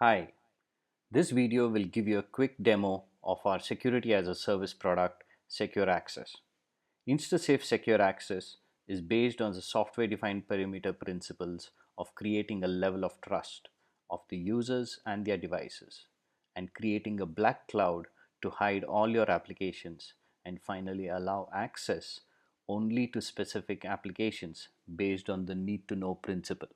Hi, this video will give you a quick demo of our security as a service product, Secure Access. InstaSafe Secure Access is based on the software-defined perimeter principles of creating a level of trust of the users and their devices, and creating a black cloud to hide all your applications, and finally allow access only to specific applications based on the need-to-know principle.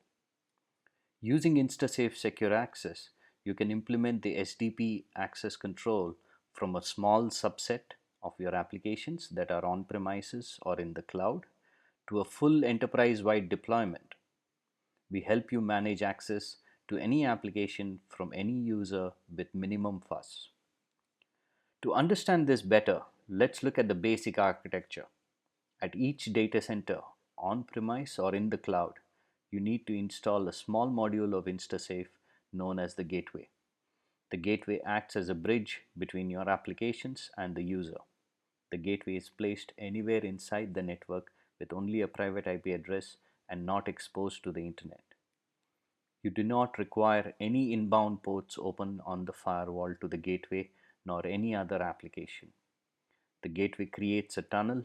Using InstaSafe Secure Access, you can implement the SDP access control from a small subset of your applications that are on premises or in the cloud to a full enterprise-wide deployment. We help you manage access to any application from any user with minimum fuss. To understand this better, let's look at the basic architecture. At each data center, on-premise or in the cloud, you need to install a small module of InstaSafe known as the gateway. The gateway acts as a bridge between your applications and the user. The gateway is placed anywhere inside the network with only a private IP address and not exposed to the internet. You do not require any inbound ports open on the firewall to the gateway nor any other application. The gateway creates a tunnel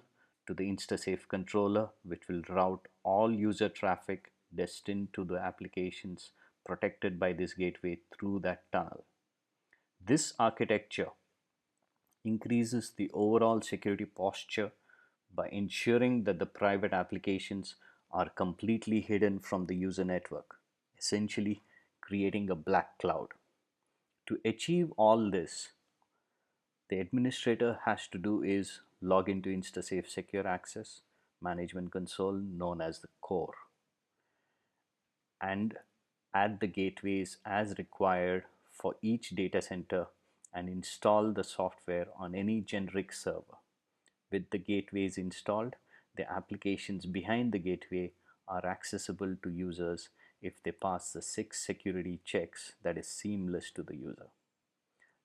to the InstaSafe controller, which will route all user traffic destined to the applications protected by this gateway through that tunnel. This architecture increases the overall security posture by ensuring that the private applications are completely hidden from the user network, essentially creating a black cloud. To achieve all this, the administrator has to do is log into InstaSafe Secure Access management console known as the core, and add the gateways as required for each data center and install the software on any generic server. With the gateways installed, the applications behind the gateway are accessible to users if they pass the 6 security checks that is seamless to the user.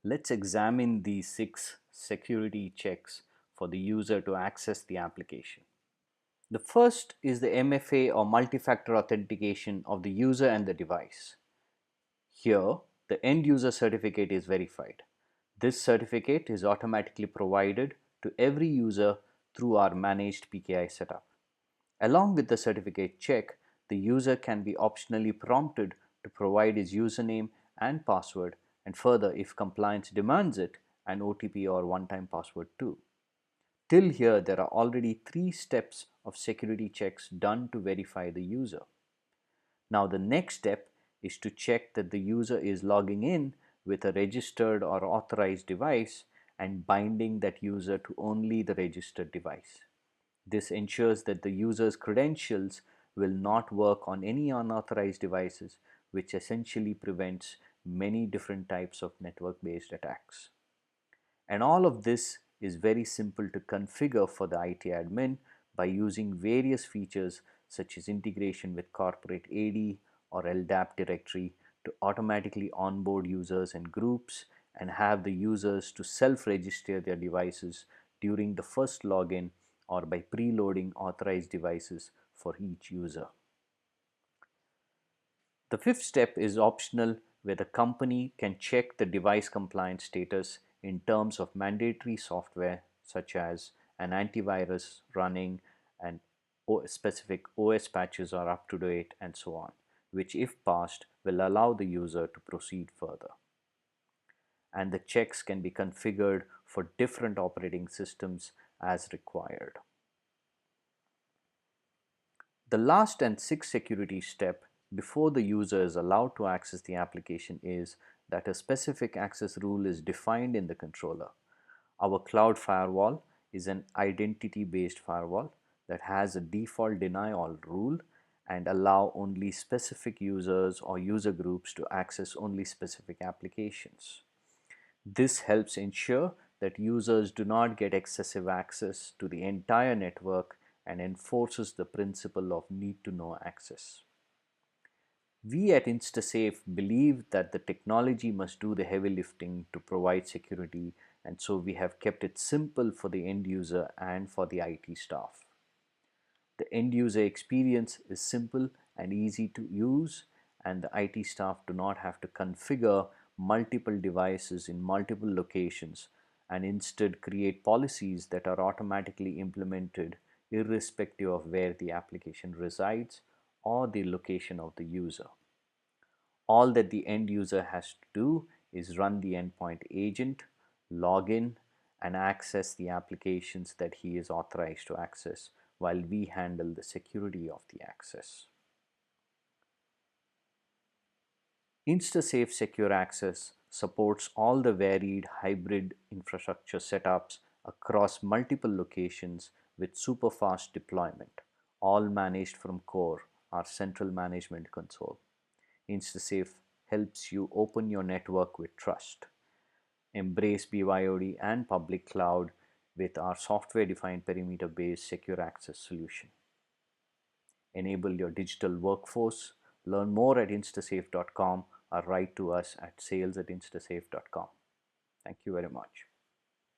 Let's examine these 6 security checks for the user to access the application. The first is the MFA or multi-factor authentication of the user and the device. Here, the end user certificate is verified. This certificate is automatically provided to every user through our managed PKI setup. Along with the certificate check, the user can be optionally prompted to provide his username and password, and further, if compliance demands it, an OTP or one-time password too. Till here, there are already 3 steps of security checks done to verify the user. Now the next step is to check that the user is logging in with a registered or authorized device and binding that user to only the registered device. This ensures that the user's credentials will not work on any unauthorized devices, which essentially prevents many different types of network-based attacks. And all of this is very simple to configure for the IT admin by using various features such as integration with corporate AD or LDAP directory to automatically onboard users and groups, and have the users to self-register their devices during the first login or by preloading authorized devices for each user. The fifth step is optional, where the company can check the device compliance status in terms of mandatory software such as an antivirus running and specific OS patches are up to date and so on, which if passed will allow the user to proceed further. And the checks can be configured for different operating systems as required. The last and sixth security step before the user is allowed to access the application is that a specific access rule is defined in the controller. Our cloud firewall is an identity-based firewall that has a default deny all rule and allow only specific users or user groups to access only specific applications. This helps ensure that users do not get excessive access to the entire network and enforces the principle of need to know access. We at InstaSafe believe that the technology must do the heavy lifting to provide security, and so we have kept it simple for the end user and for the IT staff. The end user experience is simple and easy to use, and the IT staff do not have to configure multiple devices in multiple locations, and instead create policies that are automatically implemented irrespective of where the application resides or the location of the user. All that the end user has to do is run the endpoint agent, log in, and access the applications that he is authorized to access while we handle the security of the access. InstaSafe Secure Access supports all the varied hybrid infrastructure setups across multiple locations with super fast deployment, all managed from core, our central management console. InstaSafe helps you open your network with trust, embrace BYOD and public cloud with our software-defined perimeter-based secure access solution. Enable your digital workforce. Learn more at instasafe.com or write to us at sales@instasafe.com. Thank you very much.